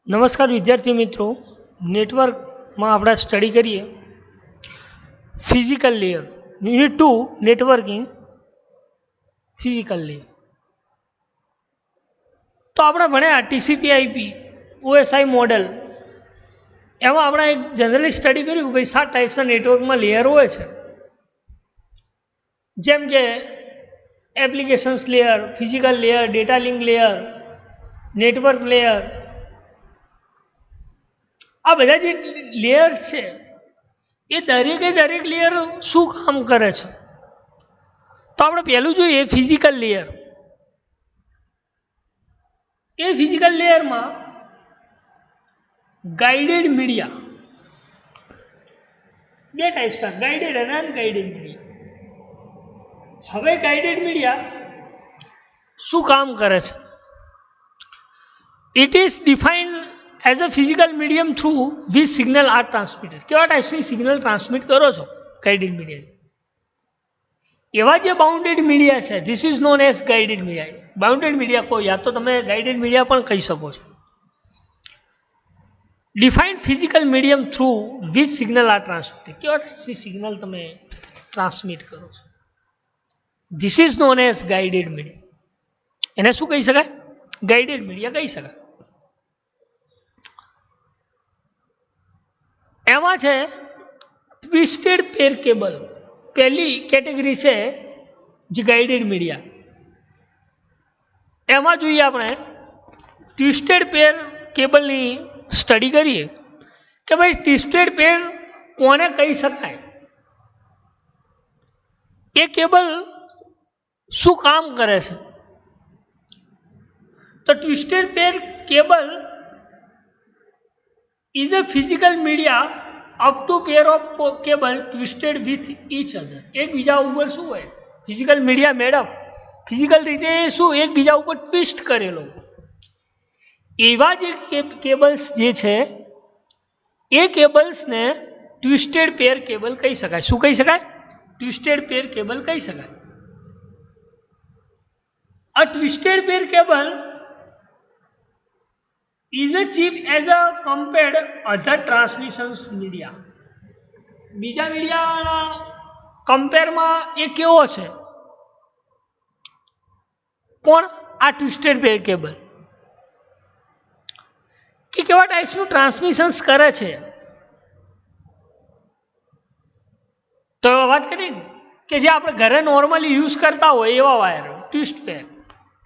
નમસ્કાર વિદ્યાર્થી મિત્રો, નેટવર્કમાં આપણે સ્ટડી કરીએ physical layer unit 2 networking physical layer. તો આપણે ભણ્યા TCP/IP OSI મોડેલ. એમાં આપણે એક જનરલી સ્ટડી કર્યું કે ભાઈ 7 ટાઈપ્સના નેટવર્કમાં લેયર હોય છે, જેમ કે applications layer, physical layer, data link layer, network layer. આ બધા જે લેયર્સ છે એ દરેક લેયર શું કામ કરે છે. તો આપણે પહેલું જોઈએ ફિઝિકલ લેયર. એ ફિઝિકલ લેયરમાં ગાઈડેડ મીડિયા, બે ટાઈપ્સના, ગાઈડેડ અને અનગાઈડેડ મીડિયા. હવે ગાઈડેડ મીડિયા શું કામ કરે છે? It is defined as a physical medium through which signal are transmitted. કેવા ટાઈપ્સની સિગ્નલ ટ્રાન્સમિટ કરો છો ગાઈડેડ મીડિયા? એવા જે બાઉન્ડેડ મીડિયા છે, this is known as guided media. Bounded media કહો, યા તો તમે ગાઈડેડ મીડિયા પણ કહી શકો છો. Defined physical medium through which signal are transmitted. કેવા ટાઈપ્સની સિગ્નલ તમે ટ્રાન્સમિટ કરો છો? This is known as guided media. એને શું કહી શકાય? ગાઈડેડ મીડિયા કહી શકાય. એમાં છે ટ્વિસ્ટેડ પેર કેબલ. પહેલી કેટેગરી છે જે ગાઈડેડ મીડિયા. એમાં જોઈએ આપણે ટ્વિસ્ટેડ પેર કેબલની સ્ટડી કરીએ કે ભાઈ ટ્વિસ્ટેડ પેર કોને કહી શકાય, એ કેબલ શું કામ કરે છે. તો twisted pair cable is a physical media up to pair of cable twisted with each other. એકબીજા ઉપર શું હોય? ફિઝિકલ મીડિયા મેડઅપ ફિઝિકલ રીતે શું એકબીજા ઉપર ટ્વિસ્ટ કરેલો. એવા જે કેબલ્સ જે છે એ કેબલ્સને ટ્વિસ્ટેડ પેર કેબલ કહી શકાય. શું કહી શકાય? ટ્વિસ્ટેડ પેર કેબલ કહી શકાય. આ twisted pair cable is a cheap as a compared other transmissions media. બીજા મીડિયાના કમ્પેરમાં એ કેવો છે? કોણ? આ ટ્વિસ્ટેડ પેર કેબલ કે કેવા ટાઈપ્સનું ટ્રાન્સમિશન્સ કરે છે? તો વાત કરી કે જે આપણે ઘરે નોર્મલી યુઝ કરતા હોય એવા વાયર, ટ્વિસ્ટ પેર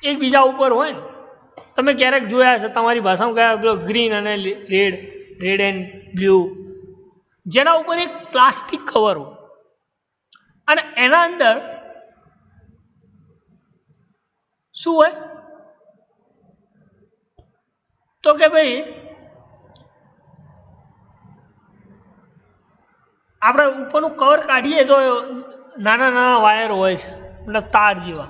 એકબીજા ઉપર હોય ને. તમે ક્યારેક જોયા છે તમારી ભાષામાં કયા પેલો ગ્રીન અને રેડ એન્ડ બ્લુ, જેના ઉપર એક પ્લાસ્ટિક કવર હોય અને એના અંદર શું હોય? તો કે ભાઈ આપણે ઉપરનું કવર કાઢીએ તો નાના નાના વાયર હોય છે, મતલબ તાર જેવા.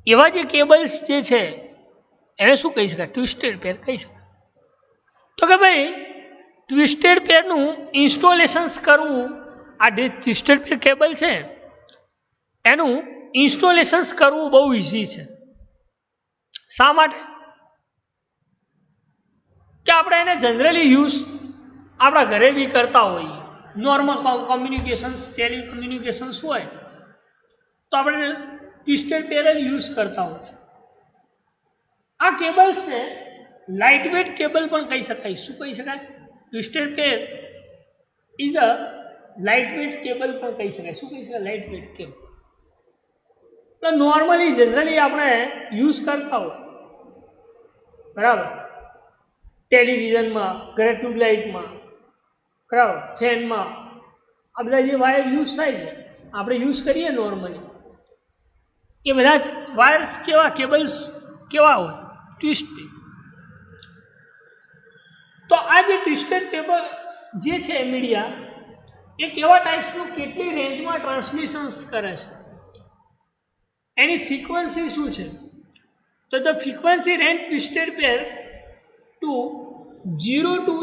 એવા જે કેબલ્સ જે છે એને શું કહી શકાય? ટ્વિસ્ટેડ પેર કહી શકાય. તો કે ભાઈ ટ્વિસ્ટેડ પેરનું ઇન્સ્ટોલેશન્સ કરવું, આ જે ટ્વિસ્ટેડ પેર કેબલ છે એનું ઇન્સ્ટોલેશન્સ કરવું બહુ ઇઝી છે. શા માટે? કે આપણે એને જનરલી યુઝ આપણા ઘરે બી કરતા હોઈએ. નોર્મલ કોમ્યુનિકેશન્સ, ટેલિકમ્યુનિકેશન્સ હોય તો આપણે ટ્વિસ્ટેડ પેર જ યુઝ કરતા હોય. આ કેબલ્સને લાઇટ વેટ કેબલ પણ કહી શકાય. શું કહી શકાય? Twisted pair is a light wet cable પણ કહી શકાય. શું કહી શકાય? Light wet cable. Normally generally આપણે યુઝ કરતા હોય, બરાબર, ટેલિવિઝનમાં, ઘરે ટ્યુબલાઇટમાં, બરાબર, ફેનમાં, આ બધા જે વાયર યુઝ થાય છે આપણે યુઝ કરીએ નોર્મલી, એ બધા વાયર્સ કેવા, કેબલ્સ કેવા હોય? ટ્વિસ્ટેડ. તો આ જે ટ્વિસ્ટેડ કેબલ જે છે મીડિયા, એ કેવા ટાઈપ્સનું કેટલી રેન્જમાં ટ્રાન્સમિશન્સ કરે છે, એની ફ્રીક્વન્સી શું છે? તો the frequency range twisted pair to 0 to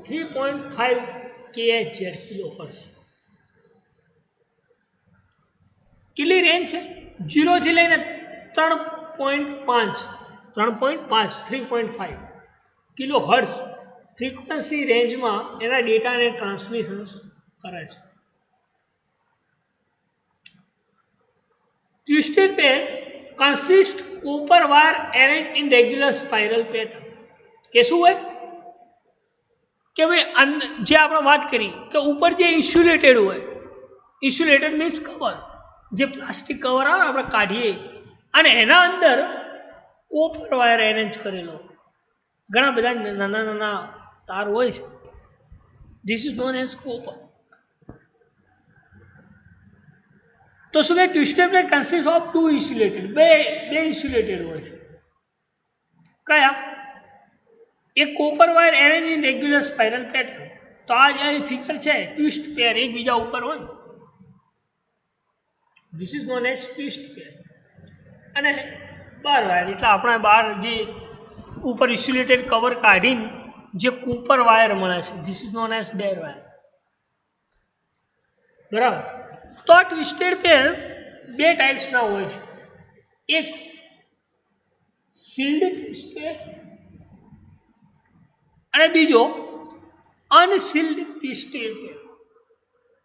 3.5 kHz kilohertz. કેટલી રેન્જ છે? 0 થી લઈને 3.5 3.5 કિલો હર્ટ્ઝ ફ્રીક્વન્સી રેન્જમાં એના ડેટાને ટ્રાન્સમિશન્સ કરે છે. Twisted pair consist copper wire arrange in regular spiral pattern. કે શું હોય કે ભાઈ જે આપણે વાત કરી કે ઉપર જે ઇન્સ્યુલેટેડ હોય, ઇન્સ્યુલેટેડ મીન્સ કવર, જે પ્લાસ્ટિક કવર આવે આપણે કાઢીએ અને એના અંદર કોપર વાયર એરેન્જ કરેલો, ઘણા બધા નાના નાના તાર હોય છે. This is known as copper. તો શું કે twisted pair consist of two insulated, બે ઇન્સ્યુલેટેડ હોય છે. કયા? એક copper wire arrange in regular spiral pattern. તો આ જે ફિગર છે ટ્વિસ્ટ પેર એકબીજા ઉપર હોય, this is known as twist pair. અને બાર વાયર એટલે આપણે બાર જે ઉપર ઇન્સ્યુલેટેડ કવર કાઢીને જે કોપર વાયર મળે છે, this is known as bare wire. બરાબર. તો આ ટ્વિસ્ટેડ પેર બે ટાઈપ્સના હોય છે. એક શિલ્ડ ટ્વિસ્ટેડ અને બીજો અનશિલ્ડ ટ્વિસ્ટેડ પેર.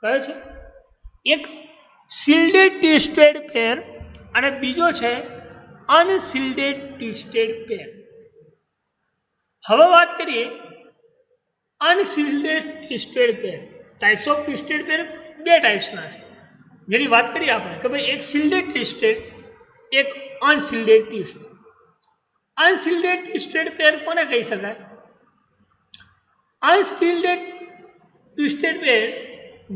કયો છે? એક શિલ્ડેડ ટ્વિસ્ટેડ પેર અને બીજો છે અનશિલ્ડેડ ટ્વિસ્ટેડ પેર. હવે વાત કરીએ unshielded twisted pair. Types of twisted pair બે ટાઈપ્સના છે, જેની વાત કરીએ આપણે કે ભાઈ એક શિલ્ડેડ ટ્વિસ્ટેડ, એક અનશિલ્ડેડ ટ્વિસ્ટેડ. અનશિલ્ડેડ ટ્વિસ્ટેડ પેર કોને કહી શકાય? Unshielded twisted pair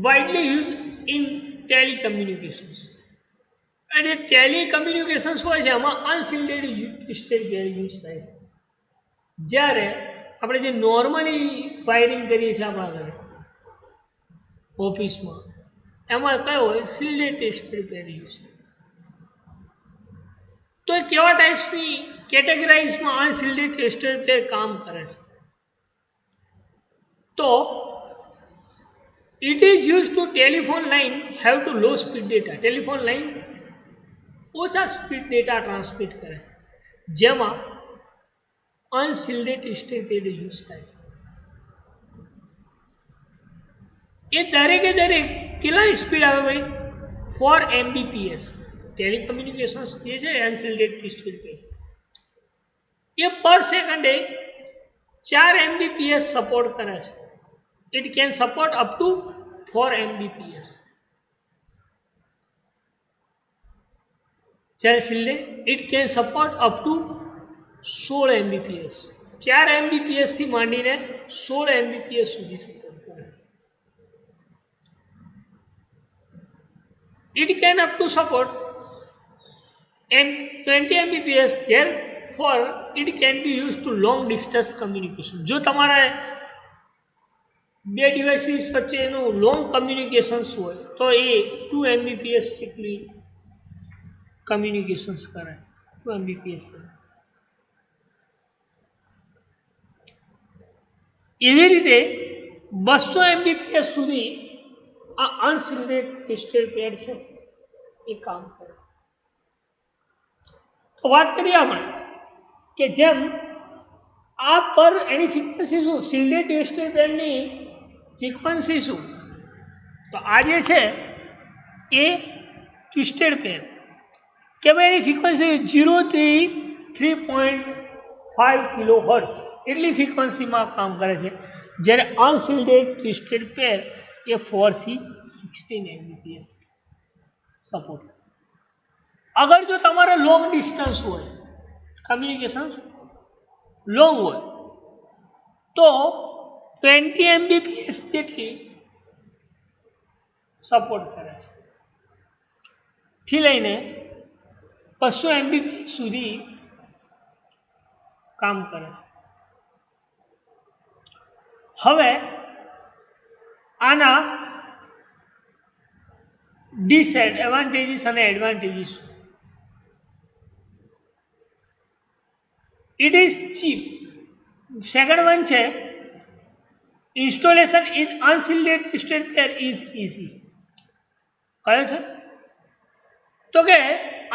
widely use in telecommunications. અને ટેલિકમ્યુનિકેશન્સ હોય છે એમાં અનશિલ્ડેડ ટ્વિસ્ટેડ પેર યુઝ થાય છે. જ્યારે આપણે જે નોર્મલી વાયરિંગ કરીએ છીએ આપણા ઘરે ઓફિસમાં, એમાં કયો હોય? શિલ્ડેડ ટ્વિસ્ટેડ પેર યુઝ થાય. તો એ કેવા ટાઈપ્સની કેટેગરાઇઝમાં અનશિલ્ડેડ ટ્વિસ્ટેડ પેર કામ કરે છે? તો it is use to telephone line have to law speed data. Telephone line ઓછા સ્પીડ ડેટા ટ્રાન્સમિટ કરે, જેમાં અનશિલ્ડેડ ટ્વિસ્ટેડ પેર યુઝ થાય છે. એ દરેકે દરેક કેટલાની સ્પીડ આવે ભાઈ? 4 Mbps. ટેલિકમ્યુનિકેશન્સ જે છે અનશિલ્ડેડ ટ્વિસ્ટેડ પેર એ પર સેકન્ડે 4 Mbps સપોર્ટ કરે છે. It can support up to 4 Mbps. જ્યારે shielded it can support up to 16 Mbps. 4 Mbps થી માંડીને 16 Mbps સુધી સપોર્ટ કરે છે. It can up to support 20 Mbps. Therefore, it can be used to long distance communication. જો તમારે બે devices વચ્ચેનું લોંગ કમ્યુનિકેશન્સ હોય તો એ 2 Mbps જેટલી કમ્યુનિકેશન્સ કરે. 2 Mbps. એવી રીતે 200 Mbps સુધી આ અનશિલ્ડેડ ટ્વિસ્ટેડ પેર છે એ કામ કરે. તો વાત કરીએ આપણે કે જેમ આ પર એની ફ્રીક્વન્સી શું? શિલ્ડેડ ટ્વિસ્ટેડ પેરની ફ્રીક્વન્સી શું? તો આ જે છે એ ટ્વિસ્ટેડ પેર કે ભાઈ એની ફ્રીક્વન્સી 0 થી 3.5 કિલો હર્ટ્ઝ એટલી ફ્રીક્વન્સીમાં કામ કરે છે, જ્યારે અનશિલ્ડેડ ટ્વિસ્ટેડ પેર એ 4 થી 16 Mbps સપોર્ટ. અગર જો તમારે લોંગ ડિસ્ટન્સ હોય, કમ્યુનિકેશન્સ લોંગ હોય, તો 20 Mbps જેટલી સપોર્ટ કરે છે, થી લઈને 200 Mbps સુધી કામ કરે છે. હવે આના ડિસએડવાન્ટેજીસ અને advantages. It is cheap. Second one છે installation is unshielded twisted pair is easy. કયો છે? તો કે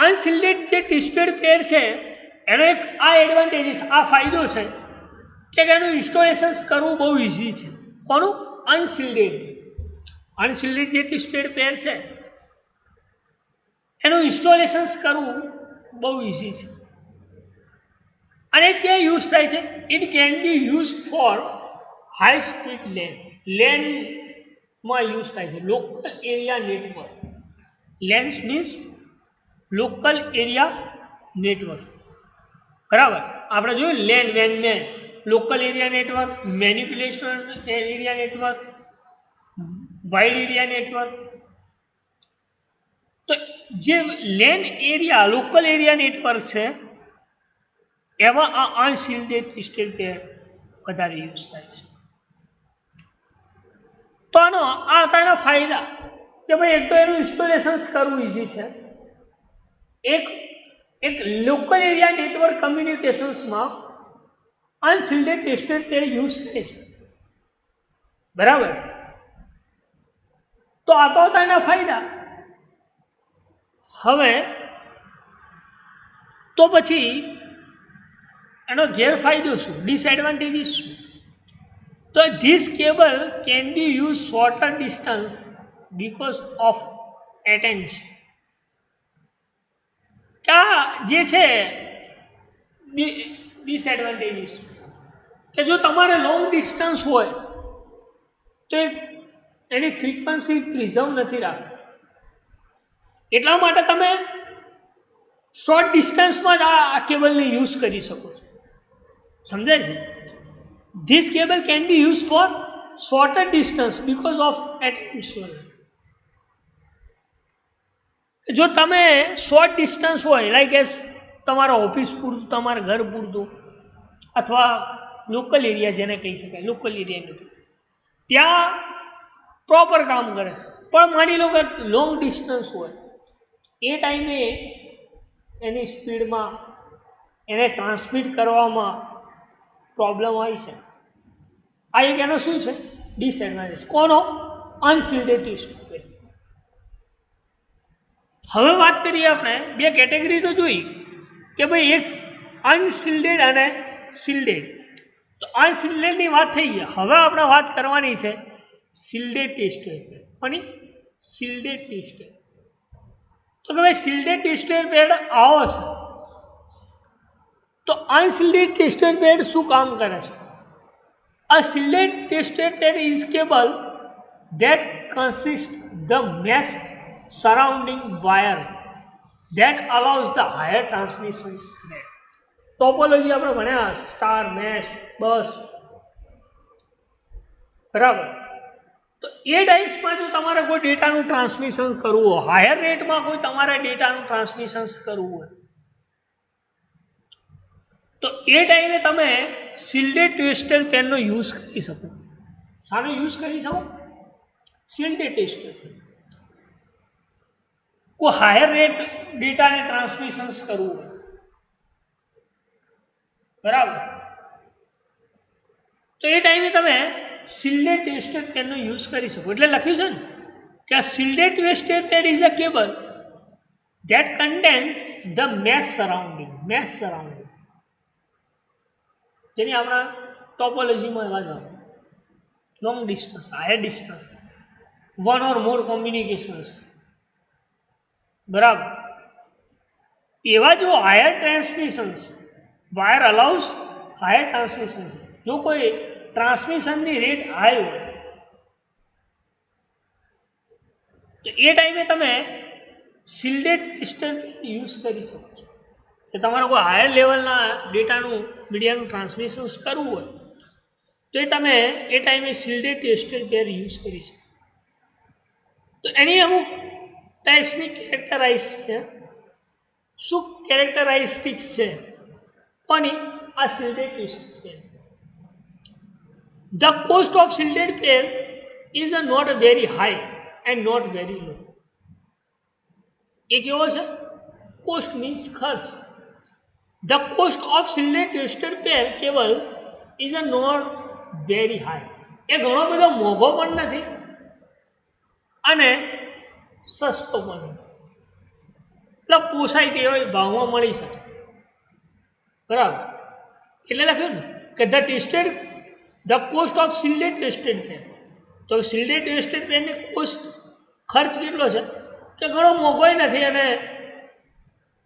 અનશિલ્ડેડ જે ટ્વિસ્ટેડ પેર છે એનો એક આ એડવાન્ટેજીસ, આ ફાયદો છે કે એનું ઇન્સ્ટોલેશન કરવું બહુ ઇઝી છે. કોનું? અનશિલ્ડેડ જે ટ્વિસ્ટેડ પેર છે એનું ઇન્સ્ટોલેશન કરવું બહુ ઇઝી છે. અને ક્યાં યુઝ થાય છે? It can be use for high speed લેનમાં યુઝ થાય છે. Local area network. LANs means local area network. બરાબર, આપણે જોયું લેન વેન MAN, local area network, manipulation area network, wide area network. તો જે LAN area local area network છે એમાં આ અનશિલ્ડેડ ટ્વિસ્ટેડ પેર વધારે યુઝ થાય છે. તો આનો આ હતા એના ફાયદા કે ભાઈ એક તો એનું ઇન્સ્ટોલેશન કરવું ઇઝી છે, એક લોકલ એરિયા નેટવર્ક કમ્યુનિકેશન્સમાં અનશિલ્ડેડ ટ્વિસ્ટેડ પેર યુઝ થાય છે. બરાબર, તો આ તો હતા એના ફાયદા. હવે તો પછી એનો ગેરફાયદો શું, ડિસએડવાન્ટેજીસ શું? તો this cable can be use sorter distance because of attention. આ જે છે ડિસએડવાન્ટેજીસ, કે જો તમારે લોંગ ડિસ્ટન્સ હોય તો એની ફ્રીક્વન્સી પ્રિઝર્વ નથી રાખતી, એટલા માટે તમે શોર્ટ ડિસ્ટન્સમાં જ આ કેબલને યુઝ કરી શકો છો. સમજાય છે? This cable can be use four sorter distance because of attention. જો તમે શોર્ટ ડિસ્ટન્સ હોય લાઈક એસ તમારા ઓફિસ પૂરતું, તમારા ઘર પૂરતું, અથવા લોકલ એરિયા જેને કહી શકાય, લોકલ એરિયા ત્યાં પ્રોપર કામ કરે છે. પણ માની લો કે લોંગ ડિસ્ટન્સ હોય, એ ટાઈમે એની સ્પીડમાં એને ટ્રાન્સમિટ કરવામાં પ્રોબ્લેમ આવી છે. આ એક એનો શું છે? ડિસએડવાન્ટેજ. કોનો? અનશિલ્ડેડ ટ્વિસ્ટેડ પેર. હવે વાત કરીએ આપણે બે કેટેગરી તો જોઈ કે ભાઈ એક અનશિલ્ડેડ અને શિલ્ડેડ. તો અનશિલ્ડેડની વાત થઈ ગઈ. હવે આપણે વાત કરવાની છે શિલ્ડેડ ટ્વિસ્ટેડ પેર. કોની? Shielded twisted. તો કે ભાઈ શિલ્ડેડ ટ્વિસ્ટેડ પેર આવો છે, તો અનશિલ્ડેડ ટ્વિસ્ટેડ પેર શું કામ કરે છે? A shielded twisted pair is cable that consists the mesh surrounding wire that allows the higher transmission rate. Topology આપણે ભણ્યા, સ્ટાર, મેશ, બસ. બરાબર, તો એ ટાઈપ્સમાં જો તમારે કોઈ ડેટાનું ટ્રાન્સમિશન કરવું હોય, હાયર રેટમાં કોઈ તમારે ડેટાનું ટ્રાન્સમિશન કરવું હોય, તો એ ટાઈમે તમે શિલ્ડેડ ટ્વિસ્ટેડ પેરનો યુઝ કરી શકો. શાનો યુઝ કરી શકો? શિલ્ડેડ ટ્વિસ્ટેડ પેર. કોઈ હાયર રેટ ડેટાને ટ્રાન્સમિશન કરવું હોય, બરાબર, તો એ ટાઈમે તમે શિલ્ડેડ ટ્વિસ્ટેડ પેરનો યુઝ કરી શકો. એટલે લખ્યું છે ને કે આ shielded twisted pair is a cable that contains the mesh surrounding. જેની આપણા ટોપોલોજીમાં એવા જાવ, long distance, higher distance, one or more communications. બરાબર, એવા જો higher transmissions, wire allows higher transmissions. જો કોઈ ટ્રાન્સમિશનની રેટ હાઈ હોય તો એ ટાઈમે તમે શિલ્ડેડ ટ્વિસ્ટેડ યુઝ કરી શકો છો. કે તમારે કોઈ હાયર લેવલના ડેટાનું મીડિયાનું ટ્રાન્સમિશન કરવું હોય તો એ તમે એ ટાઈમે શિલ્ડેડ ટ્વિસ્ટેડ પેર યુઝ કરી શકો. તો એની અમુક ટાઈપ્સની કેરેક્ટરાઇઝ છે. શું કેરેક્ટરાઇસ્ટિક્સ છે કોની? આ shielded twisted pair. The cost of shielded pair is not very high and not very low. એ કેવો છે? કોસ્ટ મીન્સ ખર્ચ. The cost of shielded twisted pair cable is not very high. એ ઘણો બધો મોંઘો પણ નથી અને સસ્તો પણ નથી. એટલે પોસાય તેવા ભાવમાં મળી શકે. બરાબર, એટલે લખ્યું ને કે the cost of shielded twisted પેર. તો શિલ્ડેડ ટ્વિસ્ટેડ પેરની કોસ્ટ ખર્ચ કેટલો છે કે ઘણો મોંઘોય નથી અને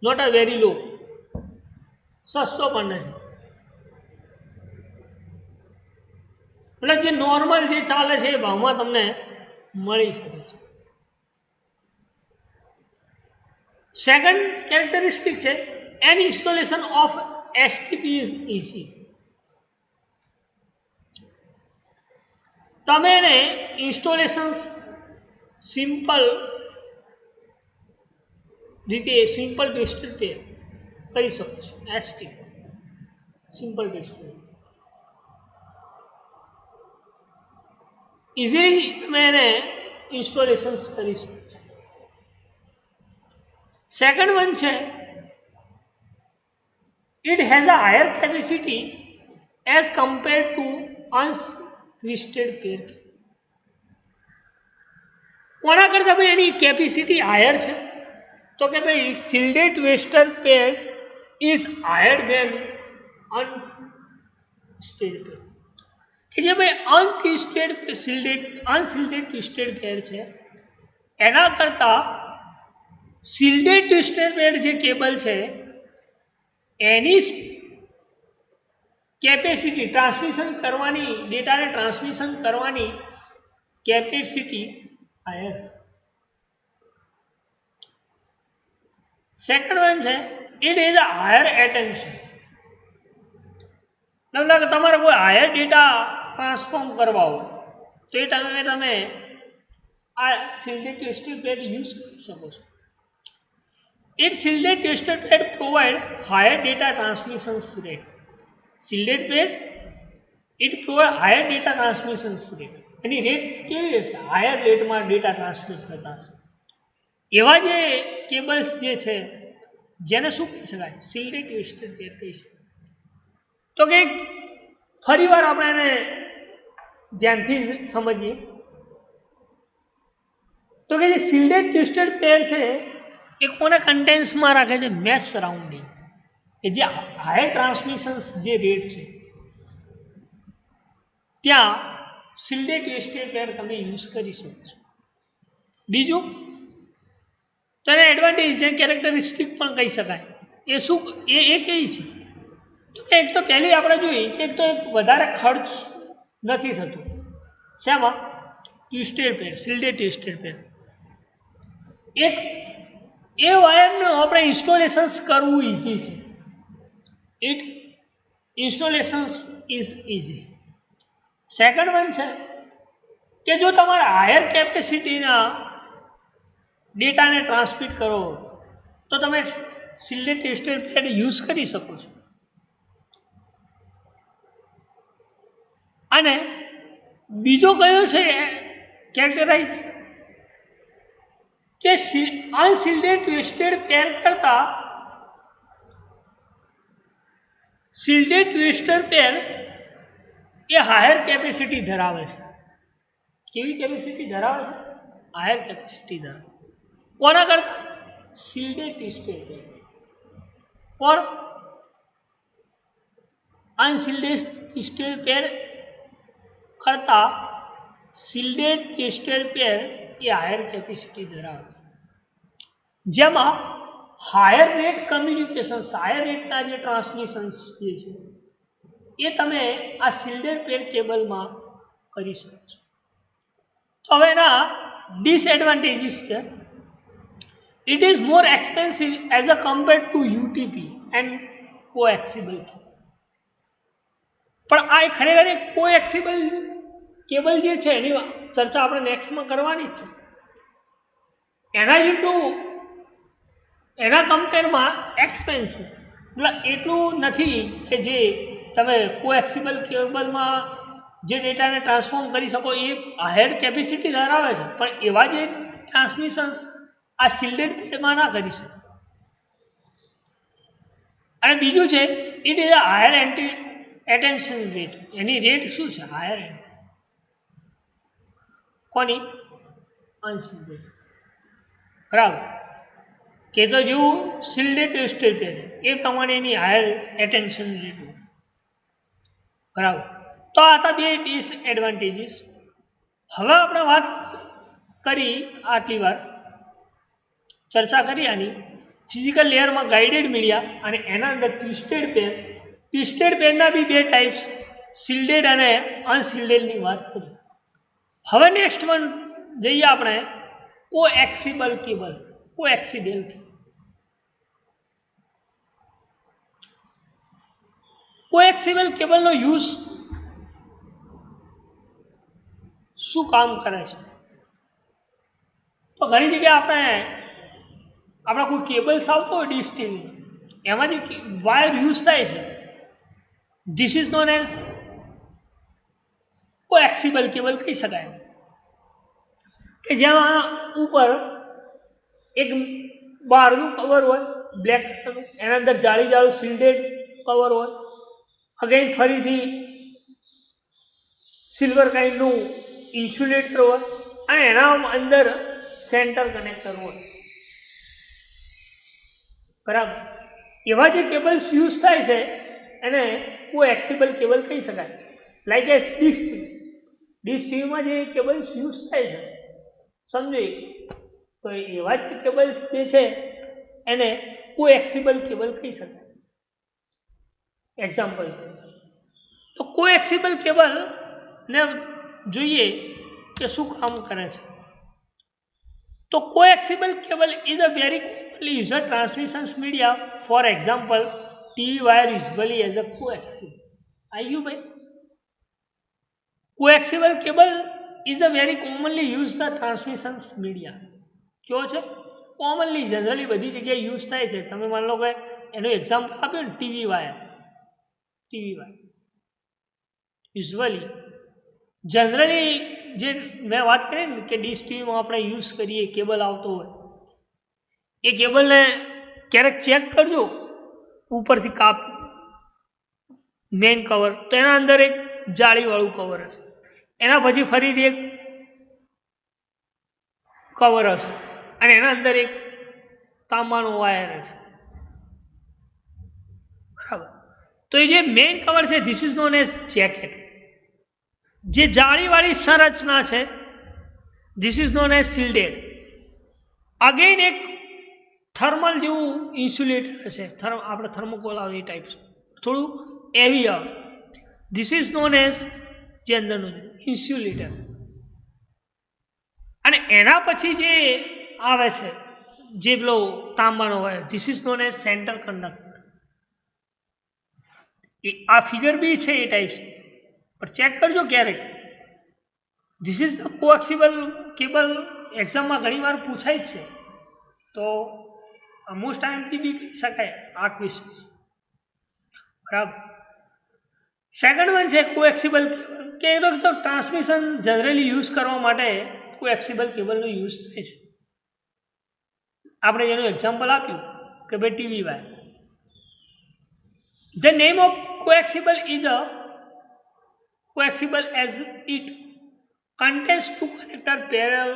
નોટ અ વેરી લો, સસ્તો પણ નથી. એટલે જે નોર્મલ જે ચાલે છે એ ભાવમાં તમને મળી શકે છે. સેકન્ડ કેરેક્ટરિસ્ટિક છે an installation of STP is easy. તમે એને ઇન્સ્ટોલેશન સિમ્પલ રીતે સિમ્પલ ટ્વિસ્ટેડ પેર કરી શકો છો. એસટી સિમ્પલ ટ્વિસ્ટેડ ઇઝીલી તમે એને ઇન્સ્ટોલેશન કરી શકો છો. સેકન્ડ વન છે it has a higher capacity as compare to untwisted pair. કોના કરતાં ભાઈ એની કેપેસિટી હાયર છે તો કે ભાઈ shielded twisted pair is higher દેન અનસ્ટેડ પેર. કે જે ભાઈ અનશિલ્ડેડ ટ્વિસ્ટેડ પેર છે એના કરતાં શિલ્ડેડ ટ્વિસ્ટેડ પેર જે કેબલ છે એની કેપેસિટી ટ્રાન્સમિશન કરવાની, ડેટાને ટ્રાન્સમિશન કરવાની કેપેસિટી હાયર. સેકન્ડ વન છે it is a higher attention. મતલબ કે તમારે કોઈ હાયર ડેટા ટ્રાન્સફોર્મ કરવા હોય તો એ ટાઈમે તમે આ શિલ્ડેડ ટ્વિસ્ટેડ પેર યુઝ કરી શકો છો. It shielded twisted pair provide higher data transmission rate. Shielded pair it provide higher data transmission rate. એની રેટ કેવી હશે? હાયર રેટમાં ડેટા ટ્રાન્સમિટ થતા હશે. એવા જે કેબલ્સ જે છે જેને શું કહી શકાય? શિલ્ડેડ ટ્વિસ્ટેડ પેર કહી શકાય. તો કે ફરી વાર આપણે એને ધ્યાનથી સમજીએ તો કે જે શિલ્ડેડ ટ્વિસ્ટેડ પેર છે એ કોને કન્ટેન્સમાં રાખે છે? Mesh surrounding. કે જે હાયર ટ્રાન્સમિશન જે રેટ છે ત્યાં શિલ્ડેડ ટ્વિસ્ટેડ પેર તમે યુઝ કરી શકો છો. બીજું તો એને એડવાન્ટેજ જે કેરેક્ટરિસ્ટિક પણ કહી શકાય. એ શું એ કઈ છે? એક તો પહેલી આપણે જોઈએ કે એક તો વધારે ખર્ચ નથી થતું. શેમાં? ટ્વિસ્ટેડ પેર, શિલ્ડેડ ટ્વિસ્ટેડ પેર. એક એ વાયરનું આપણે ઇન્સ્ટોલેશન કરવું ઇઝી છે. It installation is easy. Second one છે કે જો તમારે હાયર કેપેસિટીના ડેટાને ટ્રાન્સમિટ કરો તો તમે શિલ્ડેડ ટ્વિસ્ટેડ પેર યુઝ કરી શકો છો. અને બીજો કયો છે કેરેક્ટરાઇઝ કે અનશિલ્ડેડ ટ્વિસ્ટેડ પેર કરતા શિલ્ડેડ ટ્વિસ્ટેડ પેર એ હાયર કેપેસિટી ધરાવે છે. કેવી કેપેસિટી ધરાવે છે? હાયર કેપેસિટી ધરાવે. કોના કરતા? શિલ્ડેડ ટ્વિસ્ટેડ પેર. પણ અનશિલ્ડેડ ટ્વિસ્ટેડ પેર કરતા શિલ્ડેડ ટ્વિસ્ટેડ પેર એ હાયર કેપેસિટી ધરાવે છે. જેમાં હાયર રેટ કમ્યુનિકેશન, હાયર રેટના જે ટ્રાન્સમિશન્સ જે છે એ તમે આ શિલ્ડેડ પેર કેબલમાં કરી શકો છો. તો હવે એના ડિસએડવાન્ટેજીસ છે. It is more expensive as a compared to UTP and coaxial. પણ આ ખરેખર કોએક્સિબલ કેબલ જે છે એની ચર્ચા આપણે નેક્સ્ટમાં કરવાની જ છે. એના જેટલું એના કમ્પેરમાં એક્સપેન્સિવ એટલે એટલું નથી કે જે તમે કોએક્સિબલ કેબલમાં જે ડેટાને ટ્રાન્સફોર્મ કરી શકો એ હાયર કેપેસિટી ધરાવે છે પણ એવા જે ટ્રાન્સમિશન્સ આ શિલ્ડેડ પેરમાં ના કરી શકો. અને બીજું છે it is a higher attention rate. એની રેટ શું છે? હાયર. કોની? અનશિલ્ડેડ. બરાબર. કે તો જેવું શિલ્ડેડ ટ્વિસ્ટેડ પેર એ પ્રમાણે એની હાયર એટેન્શન લીધું. બરાબર. તો આ હતા બે ડિસએડવાન્ટેજીસ. હવે આપણે વાત કરી આટલી વાર ચર્ચા કરી આની ફિઝિકલ લેયરમાં ગાઇડેડ મીડિયા અને એના અંદર ટ્વિસ્ટેડ પેર. ટ્વિસ્ટેડ પેરના બી બે ટાઈપ્સ, શિલ્ડેડ અને અનશિલ્ડેડની વાત કરી. હવે નેક્સ્ટ વન જઈએ આપણે કોએક્સિબલ કેબલ. કોએક્સિબલ કોએક્સિબલ કેબલનો યુઝ શું કામ કરે છે? તો ઘણી જગ્યાએ આપણે કોઈ કેબલ્સ આવતો હોય ડીશ ટીવી, એમાં જે વાયર યુઝ થાય છે, this is known as coaxial cable કહી શકાય. કે જ્યાં ઉપર એક બહારનું કવર હોય બ્લેક કલરનું, એના અંદર જાળું શિલ્ડેડ કવર હોય, અગેન ફરીથી સિલ્વર કાઇન્ડનું ઇન્સ્યુલેટર હોય અને એના અંદર સેન્ટર કનેક્ટર હોય. બરાબર. એવા જે કેબલ્સ યુઝ થાય છે એને કોએક્સિબલ કેબલ કહી શકાય. લાઈક એસ ડીશ ટીવીમાં જે કેબલ્સ યુઝ થાય છે સમજો, તો એવા જ કેબલ્સ જે છે એને કોએક્સિબલ કેબલ કહી શકાય. એક્ઝામ્પલ, તો કોએક્સિબલ કેબલ ને જોઈએ કે શું કામ કરે છે. તો coaxial cable is a very user transmissions media. For example, TV wire usually as a coaxial. આવ્યું ભાઈ? Coaxial cable is a very commonly used transmissions media. કયો છે? કોમનલી જનરલી બધી જગ્યાએ યુઝ થાય છે. તમે માની લો કે એનું એક્ઝામ્પલ આપ્યું ને ટીવી વાયર યુઝ્યુઅલી જનરલી જે મેં વાત કરી ને કે ડીશ ટીવીમાં આપણે યુઝ કરીએ કેબલ આવતો હોય, એ કેબલને ક્યારેક ચેક કરજો ઉપરથી કાપ મેઇન કવર, તો એના અંદર એક જાળીવાળું કવર હશે, એના પછી ફરીથી એક કવર હશે અને એના અંદર એક તાંબાનો વાયર હશે. બરાબર. તો એ જે મેઇન કવર છે this is known as jacket. જે જાળીવાળી સંરચના છે this is known as shielded. Again એક થર્મલ જેવું ઇન્સ્યુલેટર હશે, આપણે થર્મોકોલ આવે એ ટાઈપ, થોડું એવી આવે. ધીસ ઇઝ નોન એઝ જે અંદરનું ઇન્સ્યુલેટર. અને એના પછી જે આવે છે જે પેલો તાંબાનો wire, this is known as centre conductor. આ ફિગર બી છે એ ટાઈપ છે, પણ ચેક કરજો ક્યારેક. This is the coaxial cable. એક્ઝામમાં ઘણી વાર પૂછાય જ છે, તો મોસ્ટ ટાઈમથી બી કહી શકાય આ ક્વેશ્ચન્સ. બરાબર. સેકન્ડ વન છે કોએક્સિબલ કેબલ. કે તો ટ્રાન્સમિશન જનરલી યુઝ કરવા માટે કોએક્સિબલ કેબલનો યુઝ થાય છે. આપણે એનું એક્ઝામ્પલ આપ્યું કે ભાઈ TV wire. The name of coaxial is a coaxial as it contains two connector parallel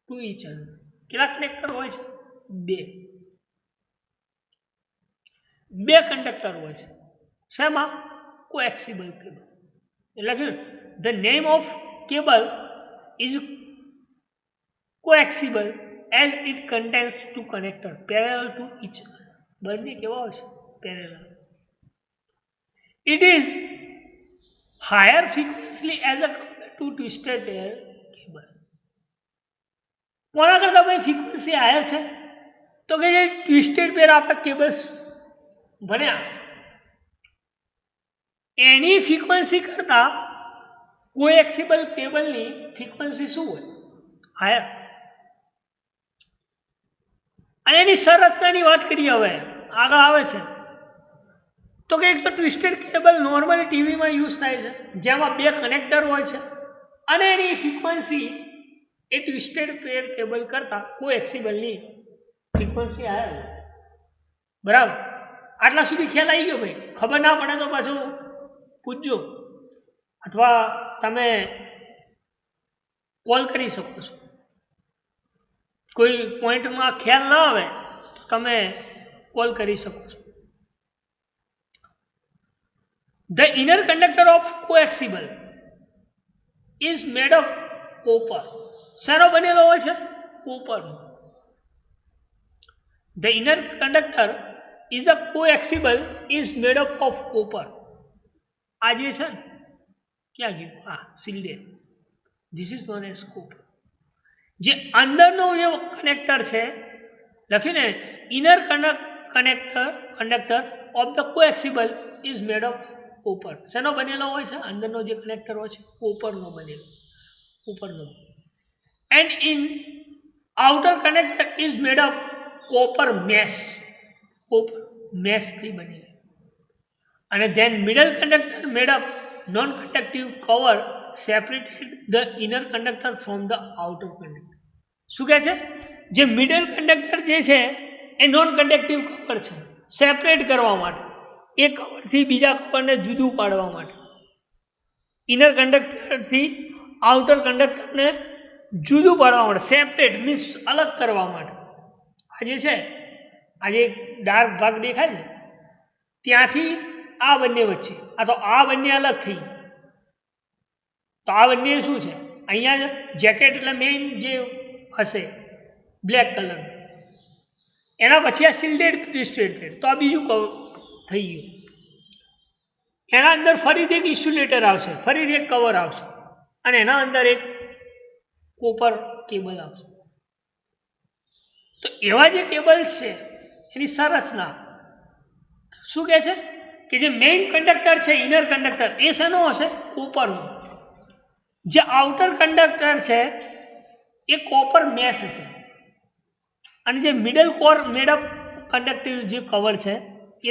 to each other. કેટલા કનેક્ટર હોય છે? બે કંડક્ટર હોય છે. શેમાં? Coaxial cable. એટલે કે the name of cable is coaxial as it contains two connector parallel to each other. બંને કેવા હોય છે? Parallel. It is higher frequency as a compare to twisted pair cable. કોના કરતા ભાઈ ફ્રીક્વન્સી હાયર છે? તો કે જે ટ્વિસ્ટેડ પેર આપણે કેબલ્સ ભણ્યા એની ફ્રીક્વન્સી કરતા કોએક્સિબલ કેબલની ફ્રીક્વન્સી શું હોય? હાયર. અને એની સંરચનાની વાત કરીએ હવે આગળ આવે છે, તો કે એક તો ટ્વિસ્ટેડ કેબલ નોર્મલી ટીવીમાં યુઝ થાય છે, જેમાં બે કનેક્ટર હોય છે અને એની ફ્રીક્વન્સી એ ટ્વિસ્ટેડ પેર કેબલ કરતા કોએક્સિબલની ફ્રીક્વન્સી હાયર. બરાબર. આટલા સુધી ખ્યાલ આવી ગયો ભાઈ? ખબર ના પડે તો પાછું પૂછજો, અથવા તમે કોલ કરી શકો છો. કોઈ પોઈન્ટમાં ખ્યાલ ના આવે તો તમે કોલ કરી શકો છો. The inner conductor of coaxial is made of copper. શેનો બનેલો હોય છે? Copper. The inner conductor is a coaxial is made up of copper. આ જે છે ક્યાં ગયું? હા, shielded. This is known as copper. જે અંદરનો જે કનેક્ટર છે લખ્યું ને inner conductor of the coaxial is made of copper. શેનો બનેલો હોય છે? અંદરનો જે કનેક્ટર હોય છે કોપરનો બનેલો. ઉપરનો. And in outer connector is made of copper mesh. Copper mesh થી બનેલી. અને then middle conductor made of non-conductive cover separated the inner conductor from the outer conductor. શું કહે છે? જે મિડલ કંડક્ટર જે છે એ નોન કંડક્ટિવ કવર છે, સેપરેટ કરવા માટે, એક કવરથી બીજા કવરને જુદું પાડવા માટે, ઇનર કંડક્ટરથી આઉટર કંડક્ટરને જુદું પાડવા માટે, સેપરેટ મીન્સ અલગ કરવા માટે. આ જે છે આ જે ડાર્ક ભાગ દેખાય છે ત્યાંથી આ બંને વચ્ચે, આ તો આ બંને અલગ થઈ ગયા. તો આ બંને શું છે? અહીંયા જેકેટ એટલે મેઇન જે હશે બ્લેક કલર, એના પછી આ શિલ્ડેડ ક્રિસ્ટલ પ્લેટ, તો આ બીજું થઈ ગયું. એના અંદર ફરીથી એક ઇન્સ્યુલેટર આવશે, ફરીથી એક કવર આવશે અને એના અંદર એક કોપર કેબલ આવશે. તો એવા જે કેબલ છે એની સંરચના શું કહે છે કે જે મેઇન કંડક્ટર છે ઇનર કંડક્ટર એ શેનો હશે? કોપરનો. જે આઉટર કંડક્ટર છે એ કોપર મેશ હશે અને જે મિડલ કોર મેડઅપ કંડક્ટિવ જે કવર છે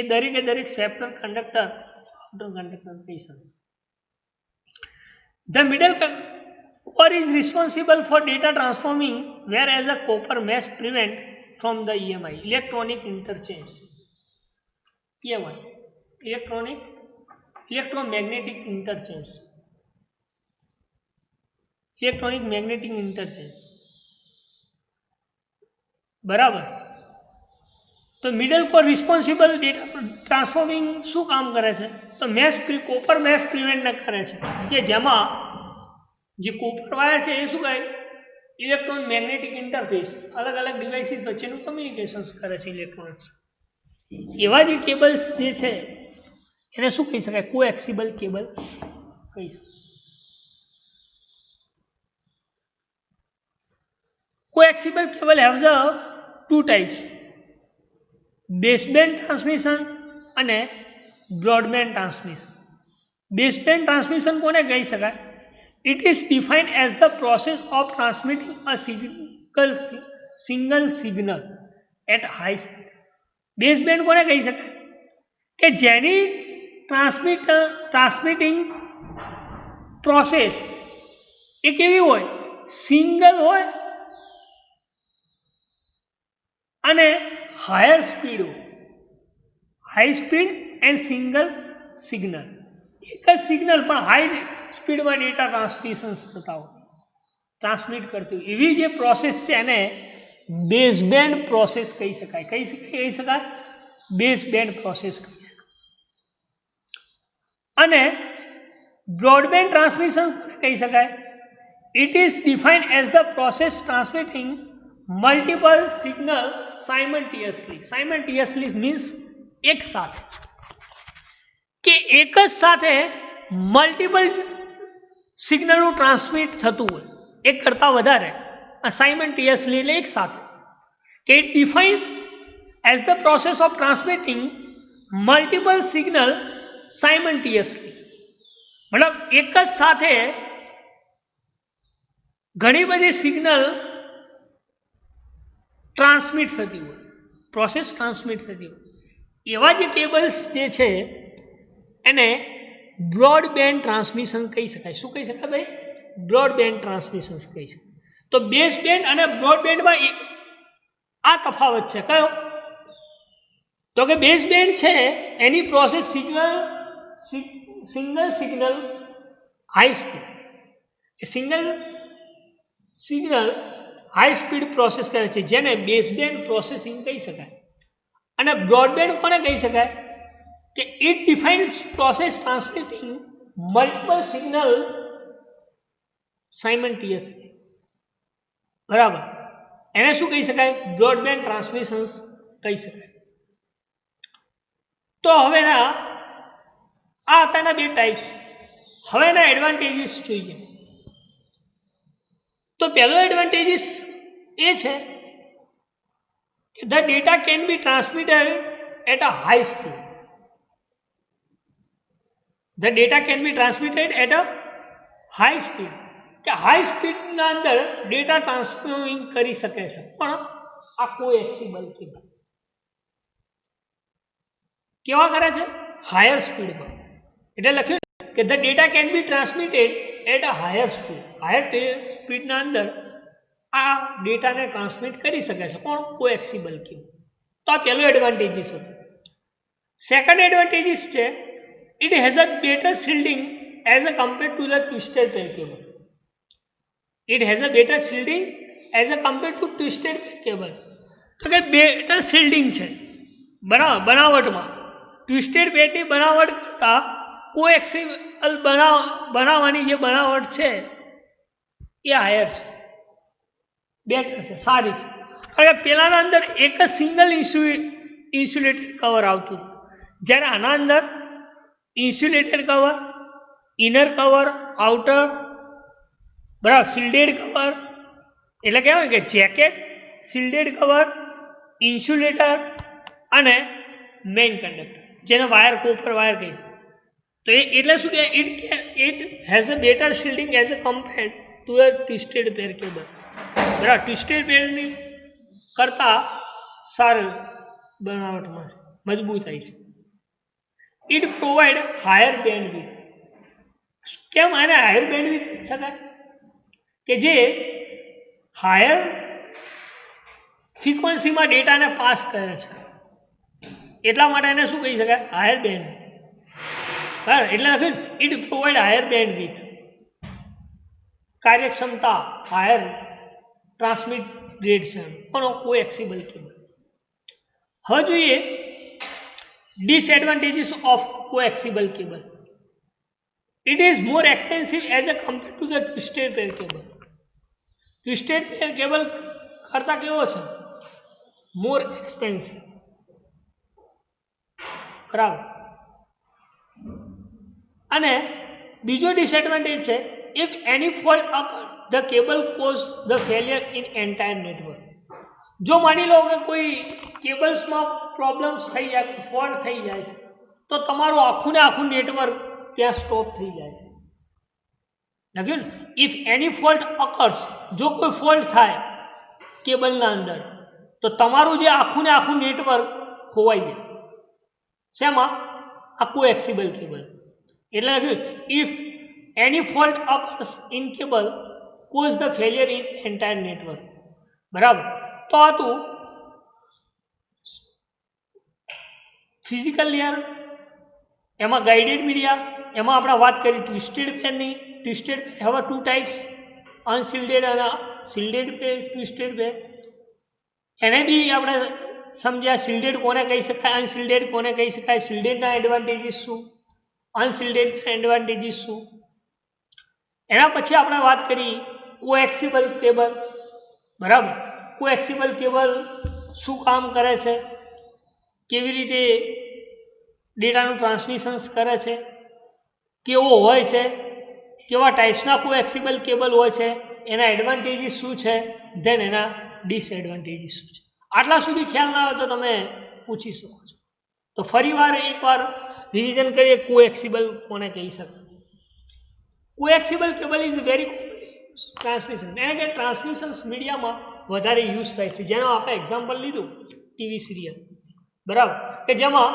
એ દરેકે દરેક સેપરેટ કંડક્ટર આઉટર કંડક્ટર કહી શકે. The middle core is responsible for data transforming, whereas a copper mesh prevent from the EMI, electronic interchange. EMI, electromagnetic interchange. Electronic magnetic interchange. બરાબર. તો middle core responsible data transforming શું કામ કરે છે? તો mesh copper mesh prevent કરે છે કે જેમાં જે કોપર વાયર છે એ શું કરે? ઇલેક્ટ્રોન મેગ્નેટિક ઇન્ટરફેસ, અલગ અલગ ડિવાઇસીસ વચ્ચેનું કમ્યુનિકેશન્સ કરે છે ઇલેક્ટ્રોનિક્સ. એવા જે કેબલ્સ જે છે એને શું કહી શકાય? કોએક્સિબલ કેબલ કહી શકાય. કોએક્સિબલ cable હેવ્સ two types, baseband transmission અને broadband transmission. Baseband transmission કોને કહી શકાય? It is defined as the process of transmitting a single signal at high speed. Baseband કોને કહી શકાય? કે જેની ટ્રાન્સમિટિંગ પ્રોસેસ એ કેવી હોય? સિંગલ હોય અને હાયર સ્પીડ હોય. High speed and single signal, એક જ સિગ્નલ પણ હાઈ સ્પીડમાં ડેટા ટ્રાન્સમિશન્સ થતા હોય, ટ્રાન્સમિટ કરતી હોય, એવી જે પ્રોસેસ છે એને બેઝબેન્ડ પ્રોસેસ કહી શકાય. કહી શકાય બેઝબેન્ડ પ્રોસેસ કહી શકાય. અને બ્રોડબેન્ડ ટ્રાન્સમિશન કહી શકાય? It is defined as the process transmitting multiple signal simultaneously. Simultaneously means એક સાથે, કે એક જ સાથે મલ્ટિપલ સિગ્નલનું ટ્રાન્સમિટ થતું હોય, એક કરતાં વધારે, આ સાયમલ્ટેનિયસલી એટલે એક સાથે. કે it defines as the process of transmitting multiple signal simultaneously, મતલબ એક જ સાથે ઘણી બધી સિગ્નલ ટ્રાન્સમિટ થતી હોય, પ્રોસેસ ટ્રાન્સમિટ થતી હોય. એવા જે કેબલ્સ જે છે એને બ્રોડબેન્ડ ટ્રાન્સમિશન કહી શકાય. શું કહી શકાય ભાઈ? બ્રોડબેન્ડ ટ્રાન્સમિશન કહી શકાય. તો બેઝબેન્ડ અને બ્રોડબેન્ડમાં આ તફાવત છે. કયો? તો કે બેઝબેન્ડ છે એની process single signal high speed, single signal high speed process કરે છે, જેને બેઝબેન્ડ પ્રોસેસિંગ કહી શકાય. અને બ્રોડબેન્ડ કોને કહી શકાય કે it defines process transmitting multiple signal simultaneously, બરાબર, એને શું કહી શકાય? બ્રોડબેન્ડ ટ્રાન્સમિશન્સ કહી શકાય. તો હવે આ હતા એના બે ટાઈપ્સ. હવે એના એડવાન્ટેજીસ જોઈએ. તો પહેલો એડવાન્ટેજીસ એ છે કે the data can be transmitted at a high speed. The data can be transmitted at a high speed, કે હાઈ સ્પીડના અંદર ડેટા ટ્રાન્સમિટ કરી શકે છે, પણ આ કોએક્સિબલ કેબલ કેવા કરે છે? હાયર સ્પીડમાં. એટલે લખ્યું કે the data can be transmitted at a higher speed. Higher સ્પીડના અંદર આ ડેટાને ટ્રાન્સમિટ કરી શકે છે, પણ કોએક્સિબલ કેબલ. તો આ પહેલો એડવાન્ટેજીસ હતો. સેકન્ડ એડવાન્ટેજીસ છે it has a better shielding as a compared to the twisted pair cable. It has a better shielding as a compared to twisted pair cable. તો કે બેટર શિલ્ડિંગ છે બરાબર બનાવટમાં. ટ્વિસ્ટેડ પેરની બનાવટ કરતાં કોએક્સિબલ બનાવવાની જે બનાવટ છે એ હાયર છે, બેટર છે, સારી છે. કારણ કે પેલાના અંદર એક જ સિંગલ ઇન્સ્યુલેટેડ કવર આવતું, જ્યારે આના અંદર insulated cover, inner cover, outer, બરાબર, શિલ્ડેડ કવર, એટલે કહેવાય કે જેકેટ, શિલ્ડેડ કવર, ઇન્સ્યુલેટર અને મેઇન કંડક્ટર, જેને વાયર કોપર વાયર કહે છે. તો એટલે શું કે it has a better shielding as a compared to a twisted pair cable. બરાબર, ટ્વિસ્ટેડ પેરની કરતા સારું બનાવટમાં મજબૂત થાય છે. It provide higher bandwidth. કેમ આને હાયર બેન્ડવિડ્થ કહી શકાય? કે જે હાયર ફ્રીક્વન્સીમાં ડેટાને પાસ કરે છે, એટલા માટે એને શું કહી શકાય? Higher band. બરાબર, એટલે લખ્યું ઇટ પ્રોવાઇડ હાયર બેન્ડવિડ્થ, કાર્યક્ષમતા હાયર ટ્રાન્સમિટ રેટ છે, પણ કોએક્સિબલ કેબલ. હવે જોઈએ disadvantages of coaxial cable. It is more expensive as a compared to the twisted pair cable. Twisted pair cable કરતા કેવો છે? મોર એક્સપેન્સિવ, બરાબર. અને બીજો ડિસએડવાન્ટેજ છે if any fault અકર the cable cause the failure in entire network. જો માની લો કે કોઈ કેબલ્સમાં પ્રોબ્લેમ્સ થઈ જાય, ફોલ્ટ થઈ જાય છે, તો તમારું આખું ને આખું નેટવર્ક ત્યાં સ્ટોપ થઈ જાય છે. લખ્યું ને, ઇફ એની ફોલ્ટ અકર્સ, જો કોઈ ફોલ્ટ થાય કેબલના અંદર, તો તમારું જે આખું ને આખું નેટવર્ક ખોવાઈ જાય. શેમાં? આ કોએક્સિબલ કેબલ. એટલે લખ્યું if any fault occurs in cable cause the failure in entire network. બરાબર. તો હતું ફિઝિકલ લેયર, એમાં ગાઇડેડ મીડિયા, એમાં આપણે વાત કરી ટ્વિસ્ટેડ પેરની. ટ્વિસ્ટેડ પેર હવે 2 ટાઈપ્સ, અનશિલ્ડેડ અને શિલ્ડેડ પેર. ટ્વિસ્ટેડ પેર એને બી આપણે સમજ્યા, શિલ્ડેડ કોને કહી શકાય, અનશિલ્ડેડ કોને કહી શકાય, શિલ્ડેડના એડવાન્ટેજીસ શું, અનશિલ્ડેડના એડવાન્ટેજીસ શું. એના પછી આપણે વાત કરી કોએક્સિબલ કેબલ. બરાબર, કોએક્સિબલ કેબલ શું કામ કરે છે, કેવી રીતે ડેટાનું ટ્રાન્સમિશન્સ કરે છે, કેવો હોય છે, કેવા ટાઈપ્સના કોએક્સિબલ કેબલ હોય છે, એના એડવાન્ટેજીસ શું છે, ધેન એના ડિસએડવાન્ટેજીસ શું છે. આટલા સુધી ખ્યાલ ના આવે તો તમે પૂછી શકો છો. તો ફરી વાર એકવાર રિવિઝન કરીએ કોએક્સિબલ કોને કહી શકાય. કોએક્સિબલ કેબલ ઇઝ વેરી ટ્રાન્સમિશન, એટલે કે ટ્રાન્સમિશન્સ મીડિયામાં વધારે યુઝ થાય છે. જેનો આપણે એક્ઝામ્પલ લીધું ટીવી સિરિયલ, બરાબર, કે જેમાં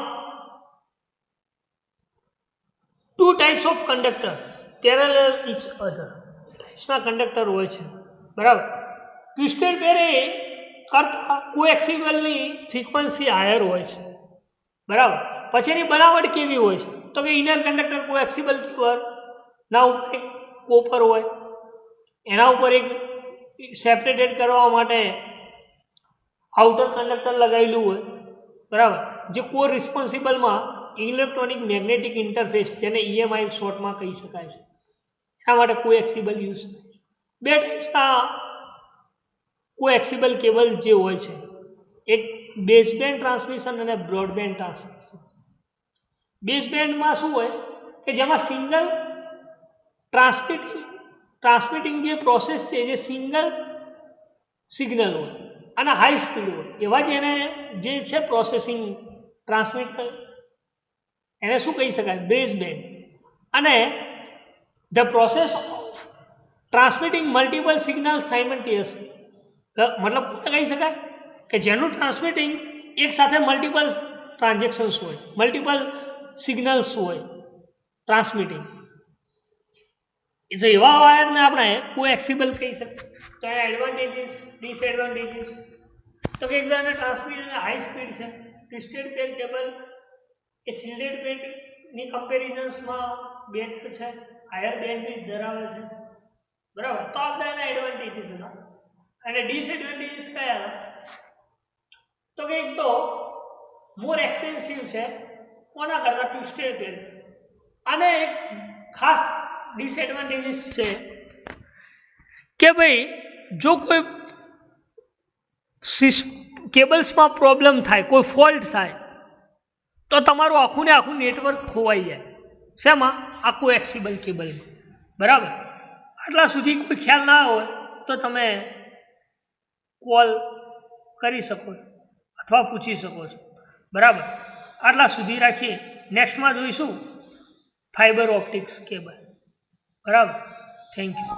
2 types of conductors parallel each other ટાઈપ્સના કંડક્ટર હોય છે. બરાબર, ટ્વિસ્ટેડ પેર એ કરતા કોએક્સિબલની ફ્રીક્વન્સી હાયર હોય છે. બરાબર, પછી એની બનાવટ કેવી હોય છે? તો કે ઇનર કંડક્ટર કોએક્સિબલ કેબલ ના ઉપર એક કોપર હોય, એના ઉપર એક સેપરેટેડ કરવા માટે આઉટર કંડક્ટર લગાવેલું હોય. બરાબર, જે કોર રિસ્પોન્સિબલમાં ઇલેક્ટ્રોનિક મેગ્નેટિક ઇન્ટરફેસ જેને EMI શોર્ટમાં કહી શકાય છે, એના માટે કોએક્સિબલ યુઝ થાય છે. બે ટાઈપ્સના કોએક્સિબલ કેબલ જે હોય છે, એક બેઝબેન્ડ ટ્રાન્સમિશન અને બ્રોડબેન્ડ ટ્રાન્સમિશન. બેઝબેન્ડમાં શું હોય કે જેમાં સિંગલ ટ્રાન્સમિટિંગ જે પ્રોસેસ છે જે સિંગલ સિગ્નલ હોય અને હાઈ સ્પીડ હોય, એવા જ એને જે છે પ્રોસેસિંગ ટ્રાન્સમિટર એને શું કહી શકાય, બેઝબેન્ડ. અને the process of transmitting multiple signal simultaneously, મતલબ કહી શકાય કે જેનું ટ્રાન્સમિટિંગ એક સાથે મલ્ટિપલ ટ્રાન્ઝેક્શન્સ હોય, મલ્ટિપલ સિગ્નલ્સ હોય ટ્રાન્સમિટિંગ, તો એવા વાયરને આપણે કોએક્સિબલ કહી શકીએ. તો એના એડવાન્ટેજીસ, ડિસએડવાન્ટેજીસ, તો કે એકદમ ટ્રાન્સમિશન હાઈ સ્પીડ છે. ટ્વિસ્ટેડ પેર કેબલ એ શિલ્ડેડ પેરની કમ્પેરિઝન્સમાં બેટર છે, હાયર બેન્ડવિડ્થ ધરાવે છે, બરાબર. તો આ બધા એના એડવાન્ટેજીસ હતા. અને ડિસએડવાન્ટેજીસ કયા હતા, તો કે એક તો મોર એક્સપેન્સિવ છે કોના કરતા, ટ્વિસ્ટેડ પેર. અને એક ખાસ ડિસએડવાન્ટેજીસ છે કે ભાઈ જો કોઈ કેબલ્સમાં પ્રોબ્લેમ થાય, કોઈ ફોલ્ટ થાય તો તમારું આખું ને આખું નેટવર્ક ખોવાઈ જાય. શેમાં, આ કોએક્સિબલ કેબલમાં, બરાબર. આટલા સુધી કોઈ ખ્યાલ ના હોય તો તમે કોલ કરી શકો અથવા પૂછી શકો છો, બરાબર. આટલા સુધી રાખીએ. નેક્સ્ટમાં જોઈશું ફાઇબર ઓપ્ટિક્સ કેબલ, બરાબર. Thank you.